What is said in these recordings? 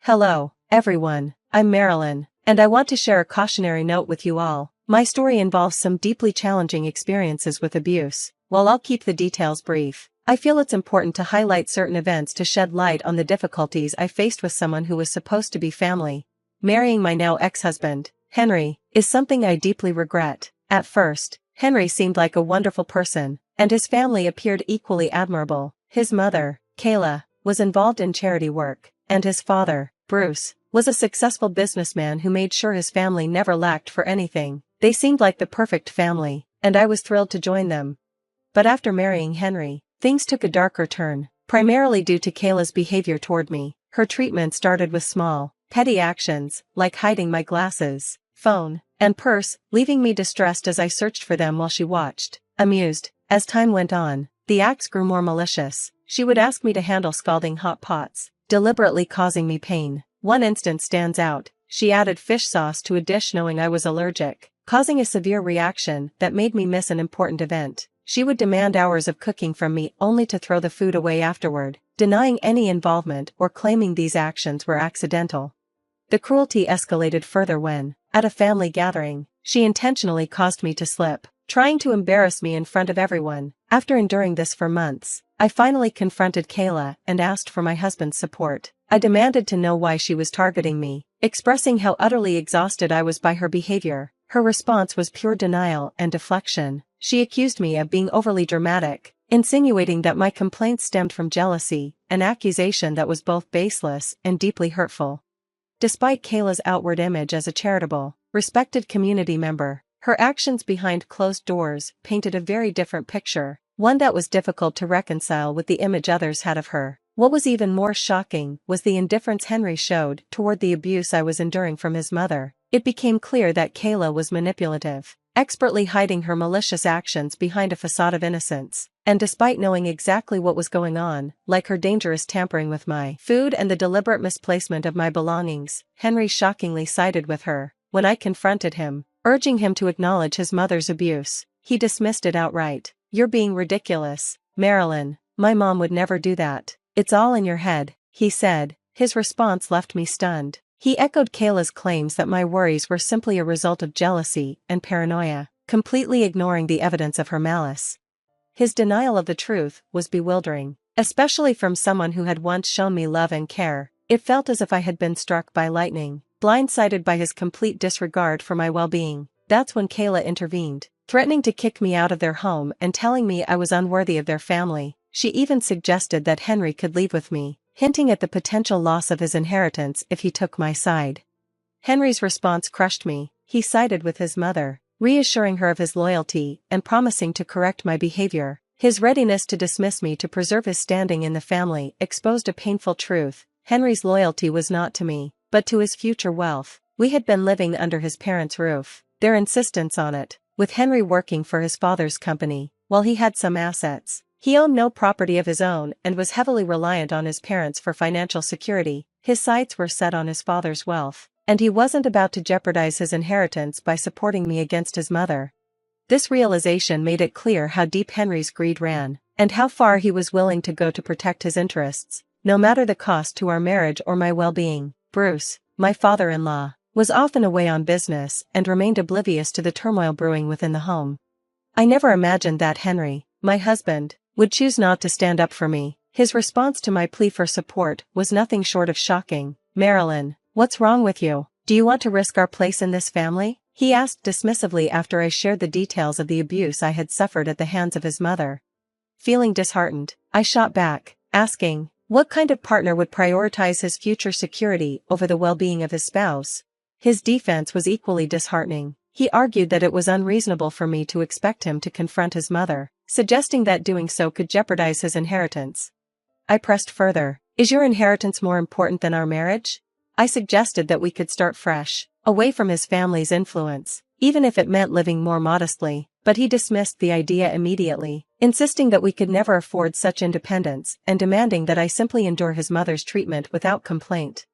Hello, everyone. I'm Marilyn, and I want to share a cautionary note with you all. My story involves some deeply challenging experiences with abuse. While I'll keep the details brief, I feel it's important to highlight certain events to shed light on the difficulties I faced with someone who was supposed to be family. Marrying my now ex-husband, Henry, is something I deeply regret. At first, Henry seemed like a wonderful person, and his family appeared equally admirable. His mother, Kayla, was involved in charity work, and his father, Bruce, was a successful businessman who made sure his family never lacked for anything. They seemed like the perfect family, and I was thrilled to join them. But after marrying Henry, things took a darker turn, primarily due to Kayla's behavior toward me. Her treatment started with small, petty actions, like hiding my glasses, phone, and purse, leaving me distressed as I searched for them while she watched, amused. As time went on, the acts grew more malicious. She would ask me to handle scalding hot pots, deliberately causing me pain. One instance stands out. She added fish sauce to a dish knowing I was allergic, causing a severe reaction that made me miss an important event. She would demand hours of cooking from me only to throw the food away afterward, denying any involvement or claiming these actions were accidental. The cruelty escalated further when, at a family gathering, she intentionally caused me to slip, trying to embarrass me in front of everyone. After enduring this for months, I finally confronted Kayla and asked for my husband's support. I demanded to know why she was targeting me, expressing how utterly exhausted I was by her behavior. Her response was pure denial and deflection. She accused me of being overly dramatic, insinuating that my complaints stemmed from jealousy, an accusation that was both baseless and deeply hurtful. Despite Kayla's outward image as a charitable, respected community member, her actions behind closed doors painted a very different picture, one that was difficult to reconcile with the image others had of her. What was even more shocking was the indifference Henry showed toward the abuse I was enduring from his mother. It became clear that Kayla was manipulative, expertly hiding her malicious actions behind a facade of innocence. And despite knowing exactly what was going on, like her dangerous tampering with my food and the deliberate misplacement of my belongings, Henry shockingly sided with her. When I confronted him, urging him to acknowledge his mother's abuse, he dismissed it outright. "You're being ridiculous, Marilyn. My mom would never do that. It's all in your head," he said. His response left me stunned. He echoed Kayla's claims that my worries were simply a result of jealousy and paranoia, completely ignoring the evidence of her malice. His denial of the truth was bewildering, especially from someone who had once shown me love and care. It felt as if I had been struck by lightning, blindsided by his complete disregard for my well-being. That's when Kayla intervened, threatening to kick me out of their home and telling me I was unworthy of their family. She even suggested that Henry could leave with me, hinting at the potential loss of his inheritance if he took my side. Henry's response crushed me. He sided with his mother, reassuring her of his loyalty and promising to correct my behavior. His readiness to dismiss me to preserve his standing in the family exposed a painful truth. Henry's loyalty was not to me, but to his future wealth. We had been living under his parents' roof, their insistence on it, with Henry working for his father's company. While he had some assets, he owned no property of his own and was heavily reliant on his parents for financial security. His sights were set on his father's wealth, and he wasn't about to jeopardize his inheritance by supporting me against his mother. This realization made it clear how deep Henry's greed ran, and how far he was willing to go to protect his interests, no matter the cost to our marriage or my well-being. Bruce, my father-in-law, was often away on business and remained oblivious to the turmoil brewing within the home. I never imagined that Henry, my husband, would choose not to stand up for me. His response to my plea for support was nothing short of shocking. "Marilyn, what's wrong with you? Do you want to risk our place in this family?" he asked dismissively after I shared the details of the abuse I had suffered at the hands of his mother. Feeling disheartened, I shot back, asking, what kind of partner would prioritize his future security over the well-being of his spouse? His defense was equally disheartening. He argued that it was unreasonable for me to expect him to confront his mother, suggesting that doing so could jeopardize his inheritance. I pressed further. "Is your inheritance more important than our marriage?" I suggested that we could start fresh, away from his family's influence, even if it meant living more modestly, but he dismissed the idea immediately, insisting that we could never afford such independence and demanding that I simply endure his mother's treatment without complaint.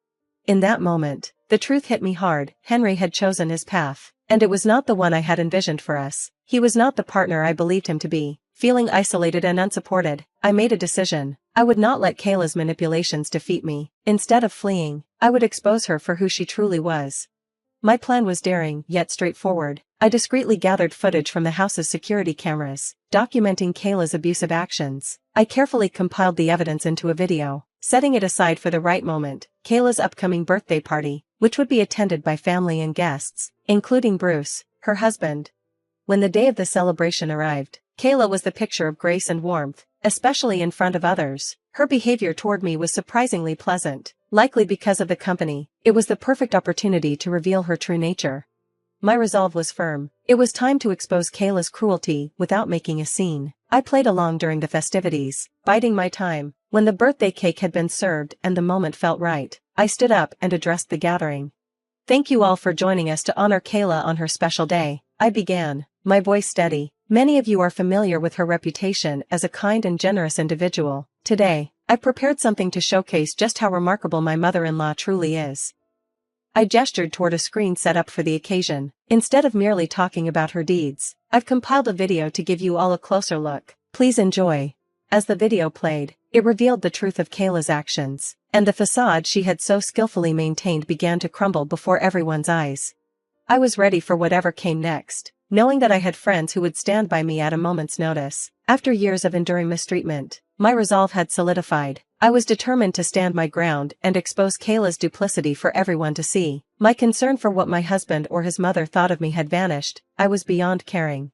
In that moment, the truth hit me hard. Henry had chosen his path, and it was not the one I had envisioned for us. He was not the partner I believed him to be. Feeling isolated and unsupported, I made a decision. I would not let Kayla's manipulations defeat me. Instead of fleeing, I would expose her for who she truly was. My plan was daring, yet straightforward. I discreetly gathered footage from the house's security cameras, documenting Kayla's abusive actions. I carefully compiled the evidence into a video, setting it aside for the right moment, Kayla's upcoming birthday party, which would be attended by family and guests, including Bruce, her husband. When the day of the celebration arrived, Kayla was the picture of grace and warmth, especially in front of others. Her behavior toward me was surprisingly pleasant, likely because of the company. It was the perfect opportunity to reveal her true nature. My resolve was firm. It was time to expose Kayla's cruelty without making a scene. I played along during the festivities, biding my time. When the birthday cake had been served and the moment felt right, I stood up and addressed the gathering. "Thank you all for joining us to honor Kayla on her special day," I began, my voice steady. "Many of you are familiar with her reputation as a kind and generous individual. Today, I prepared something to showcase just how remarkable my mother-in-law truly is." I gestured toward a screen set up for the occasion. Instead of merely talking about her deeds, I've compiled a video to give you all a closer look. Please enjoy. As the video played, it revealed the truth of Kayla's actions, and the facade she had so skillfully maintained began to crumble before everyone's eyes. I was ready for whatever came next, knowing that I had friends who would stand by me at a moment's notice. After years of enduring mistreatment, my resolve had solidified. I was determined to stand my ground and expose Kayla's duplicity for everyone to see. My concern for what my husband or his mother thought of me had vanished. I was beyond caring.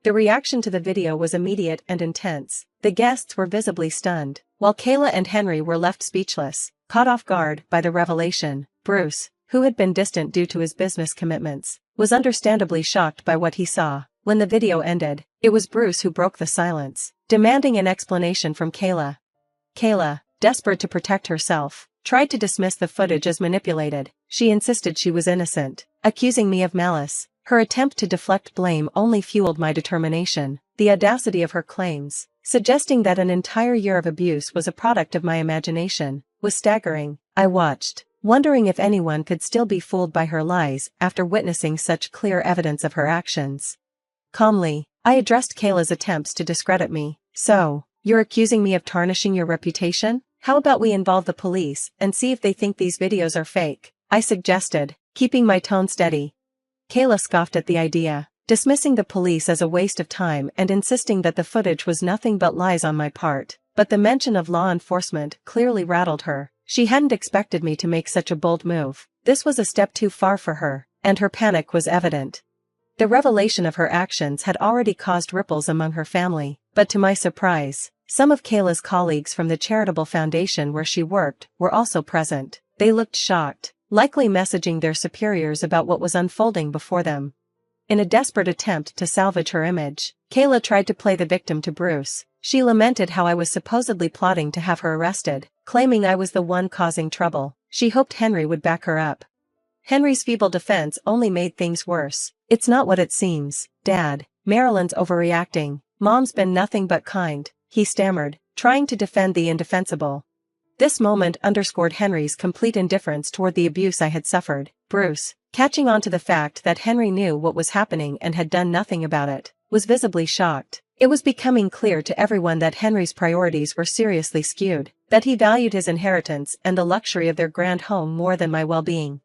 The reaction to the video was immediate and intense. The guests were visibly stunned, while Kayla and Henry were left speechless, caught off guard by the revelation. Bruce, who had been distant due to his business commitments, was understandably shocked by what he saw. When the video ended, it was Bruce who broke the silence, demanding an explanation from Kayla. Kayla, desperate to protect herself, tried to dismiss the footage as manipulated. She insisted she was innocent, accusing me of malice. Her attempt to deflect blame only fueled my determination. The audacity of her claims, suggesting that an entire year of abuse was a product of my imagination, was staggering. I watched, wondering if anyone could still be fooled by her lies after witnessing such clear evidence of her actions. Calmly, I addressed Kayla's attempts to discredit me. "So, you're accusing me of tarnishing your reputation? How about we involve the police and see if they think these videos are fake?" I suggested, keeping my tone steady. Kayla scoffed at the idea, dismissing the police as a waste of time and insisting that the footage was nothing but lies on my part. But the mention of law enforcement clearly rattled her. She hadn't expected me to make such a bold move. This was a step too far for her, and her panic was evident. The revelation of her actions had already caused ripples among her family, but to my surprise, some of Kayla's colleagues from the charitable foundation where she worked were also present. They looked shocked, likely messaging their superiors about what was unfolding before them. In a desperate attempt to salvage her image, Kayla tried to play the victim to Bruce. She lamented how I was supposedly plotting to have her arrested, claiming I was the one causing trouble. She hoped Henry would back her up. Henry's feeble defense only made things worse. "It's not what it seems, Dad. Marilyn's overreacting. Mom's been nothing but kind," he stammered, trying to defend the indefensible. This moment underscored Henry's complete indifference toward the abuse I had suffered. Bruce, catching on to the fact that Henry knew what was happening and had done nothing about it, was visibly shocked. It was becoming clear to everyone that Henry's priorities were seriously skewed, that he valued his inheritance and the luxury of their grand home more than my well-being.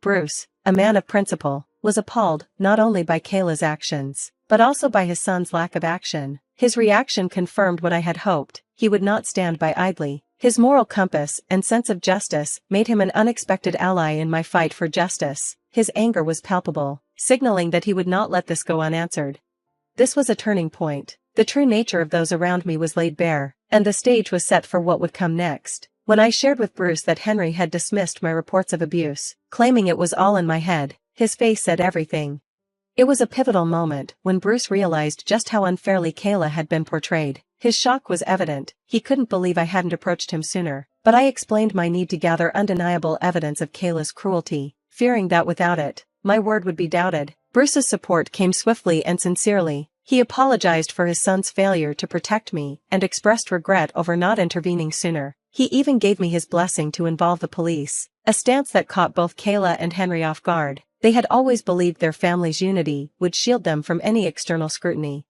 Bruce, a man of principle, was appalled not only by Kayla's actions, but also by his son's lack of action. His reaction confirmed what I had hoped. He would not stand by idly. His moral compass and sense of justice made him an unexpected ally in my fight for justice. His anger was palpable, signaling that he would not let this go unanswered. This was a turning point. The true nature of those around me was laid bare, and the stage was set for what would come next. When I shared with Bruce that Henry had dismissed my reports of abuse, claiming it was all in my head, his face said everything. It was a pivotal moment when Bruce realized just how unfairly Kayla had been portrayed. His shock was evident. He couldn't believe I hadn't approached him sooner, but I explained my need to gather undeniable evidence of Kayla's cruelty, fearing that without it, my word would be doubted. Bruce's support came swiftly and sincerely. He apologized for his son's failure to protect me and expressed regret over not intervening sooner. He even gave me his blessing to involve the police, a stance that caught both Kayla and Henry off guard. They had always believed their family's unity would shield them from any external scrutiny.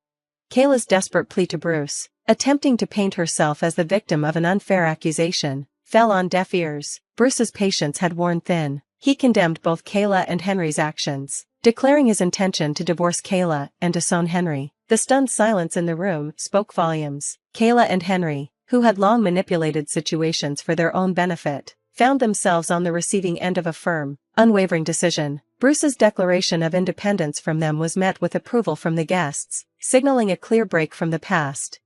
Kayla's desperate plea to Bruce, attempting to paint herself as the victim of an unfair accusation, fell on deaf ears. Bruce's patience had worn thin. He condemned both Kayla and Henry's actions, declaring his intention to divorce Kayla and disown Henry. The stunned silence in the room spoke volumes. Kayla and Henry, who had long manipulated situations for their own benefit, found themselves on the receiving end of a firm, unwavering decision. Bruce's declaration of independence from them was met with approval from the guests, signaling a clear break from the past.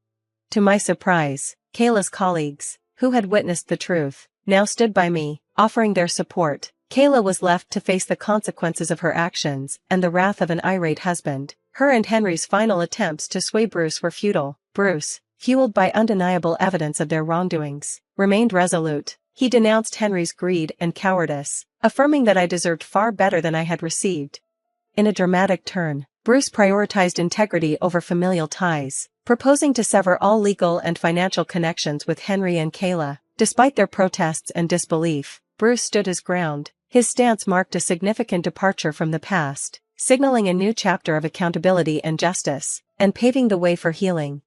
To my surprise, Kayla's colleagues, who had witnessed the truth, now stood by me, offering their support. Kayla was left to face the consequences of her actions and the wrath of an irate husband. Her and Henry's final attempts to sway Bruce were futile. Bruce, fueled by undeniable evidence of their wrongdoings, remained resolute. He denounced Henry's greed and cowardice, affirming that I deserved far better than I had received. In a dramatic turn, Bruce prioritized integrity over familial ties, proposing to sever all legal and financial connections with Henry and Kayla. Despite their protests and disbelief, Bruce stood his ground. His stance marked a significant departure from the past, signaling a new chapter of accountability and justice, and paving the way for healing.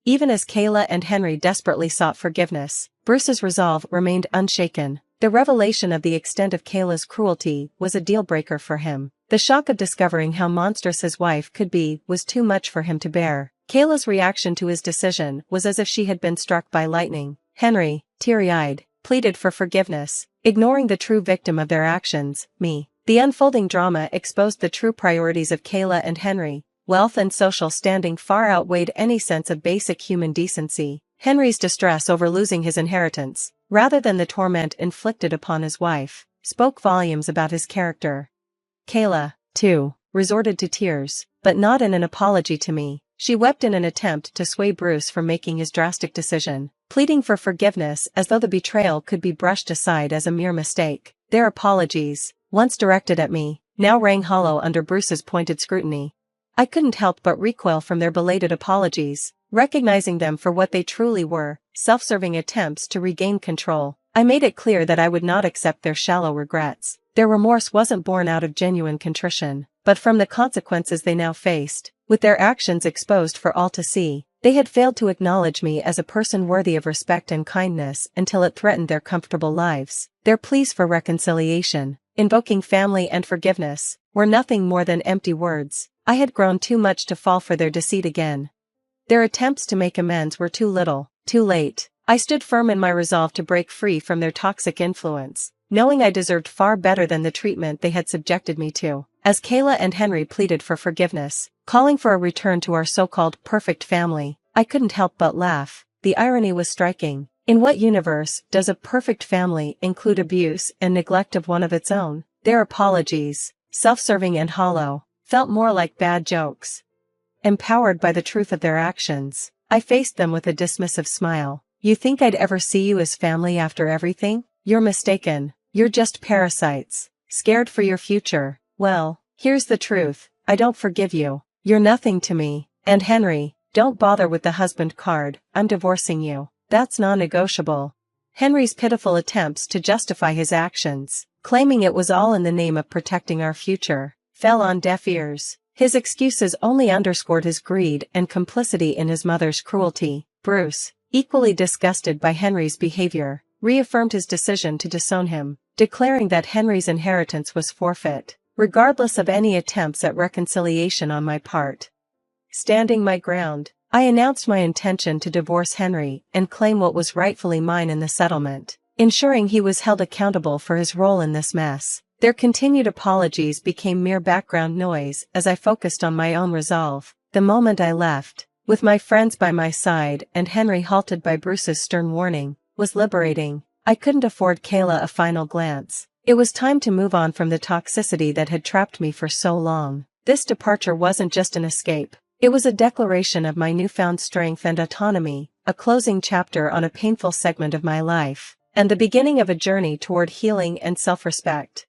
Even as Kayla and Henry desperately sought forgiveness, Bruce's resolve remained unshaken. The revelation of the extent of Kayla's cruelty was a deal-breaker for him. The shock of discovering how monstrous his wife could be was too much for him to bear. Kayla's reaction to his decision was as if she had been struck by lightning. Henry, teary-eyed, pleaded for forgiveness, ignoring the true victim of their actions, me. The unfolding drama exposed the true priorities of Kayla and Henry. Wealth and social standing far outweighed any sense of basic human decency. Henry's distress over losing his inheritance, rather than the torment inflicted upon his wife, spoke volumes about his character. Kayla, too, resorted to tears, but not in an apology to me. She wept in an attempt to sway Bruce from making his drastic decision, pleading for forgiveness as though the betrayal could be brushed aside as a mere mistake. Their apologies, once directed at me, now rang hollow under Bruce's pointed scrutiny. I couldn't help but recoil from their belated apologies, recognizing them for what they truly were, self-serving attempts to regain control. I made it clear that I would not accept their shallow regrets. Their remorse wasn't born out of genuine contrition, but from the consequences they now faced. With their actions exposed for all to see, they had failed to acknowledge me as a person worthy of respect and kindness until it threatened their comfortable lives. Their pleas for reconciliation, invoking family and forgiveness, were nothing more than empty words. I had grown too much to fall for their deceit again. Their attempts to make amends were too little, too late. I stood firm in my resolve to break free from their toxic influence, knowing I deserved far better than the treatment they had subjected me to. As Kayla and Henry pleaded for forgiveness, calling for a return to our so-called perfect family, I couldn't help but laugh. The irony was striking. In what universe does a perfect family include abuse and neglect of one of its own? Their apologies, self-serving and hollow, felt more like bad jokes. Empowered by the truth of their actions, I faced them with a dismissive smile. You think I'd ever see you as family after everything? You're mistaken. You're just parasites, scared for your future. Well, here's the truth. I don't forgive you. You're nothing to me. And Henry, don't bother with the husband card. I'm divorcing you. That's non-negotiable. Henry's pitiful attempts to justify his actions, claiming it was all in the name of protecting our future, fell on deaf ears. His excuses only underscored his greed and complicity in his mother's cruelty. Bruce, equally disgusted by Henry's behavior, reaffirmed his decision to disown him, declaring that Henry's inheritance was forfeit, regardless of any attempts at reconciliation on my part. Standing my ground, I announced my intention to divorce Henry and claim what was rightfully mine in the settlement, ensuring he was held accountable for his role in this mess. Their continued apologies became mere background noise as I focused on my own resolve. The moment I left, with my friends by my side and Henry halted by Bruce's stern warning, was liberating. I couldn't afford Kayla a final glance. It was time to move on from the toxicity that had trapped me for so long. This departure wasn't just an escape. It was a declaration of my newfound strength and autonomy, a closing chapter on a painful segment of my life, and the beginning of a journey toward healing and self-respect.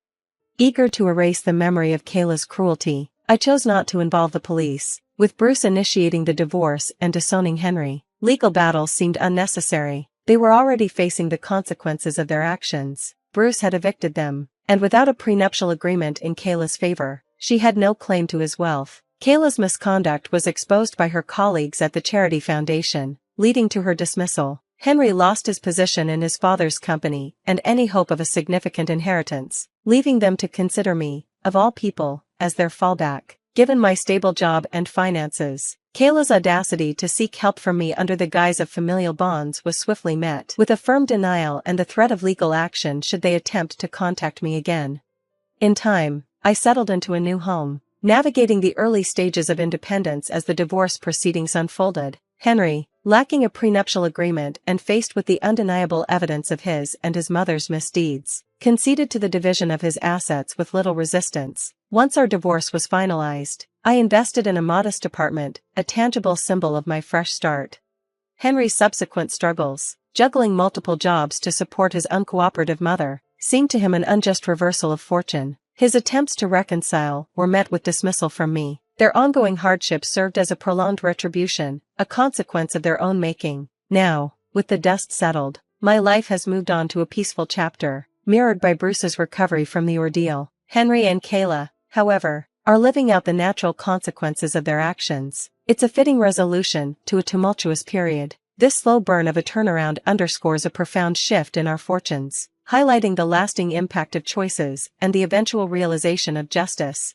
Eager to erase the memory of Kayla's cruelty, I chose not to involve the police. With Bruce initiating the divorce and disowning Henry, legal battles seemed unnecessary. They were already facing the consequences of their actions. Bruce had evicted them, and without a prenuptial agreement in Kayla's favor, she had no claim to his wealth. Kayla's misconduct was exposed by her colleagues at the charity foundation, leading to her dismissal. Henry lost his position in his father's company and any hope of a significant inheritance, leaving them to consider me, of all people, as their fallback. Given my stable job and finances, Kayla's audacity to seek help from me under the guise of familial bonds was swiftly met with a firm denial and the threat of legal action should they attempt to contact me again. In time, I settled into a new home, navigating the early stages of independence as the divorce proceedings unfolded. Henry, lacking a prenuptial agreement and faced with the undeniable evidence of his and his mother's misdeeds, conceded to the division of his assets with little resistance. Once our divorce was finalized, I invested in a modest apartment, a tangible symbol of my fresh start. Henry's subsequent struggles, juggling multiple jobs to support his uncooperative mother, seemed to him an unjust reversal of fortune. His attempts to reconcile were met with dismissal from me. Their ongoing hardship served as a prolonged retribution, a consequence of their own making. Now, with the dust settled, my life has moved on to a peaceful chapter, mirrored by Bruce's recovery from the ordeal. Henry and Kayla, however, are living out the natural consequences of their actions. It's a fitting resolution to a tumultuous period. This slow burn of a turnaround underscores a profound shift in our fortunes, highlighting the lasting impact of choices and the eventual realization of justice.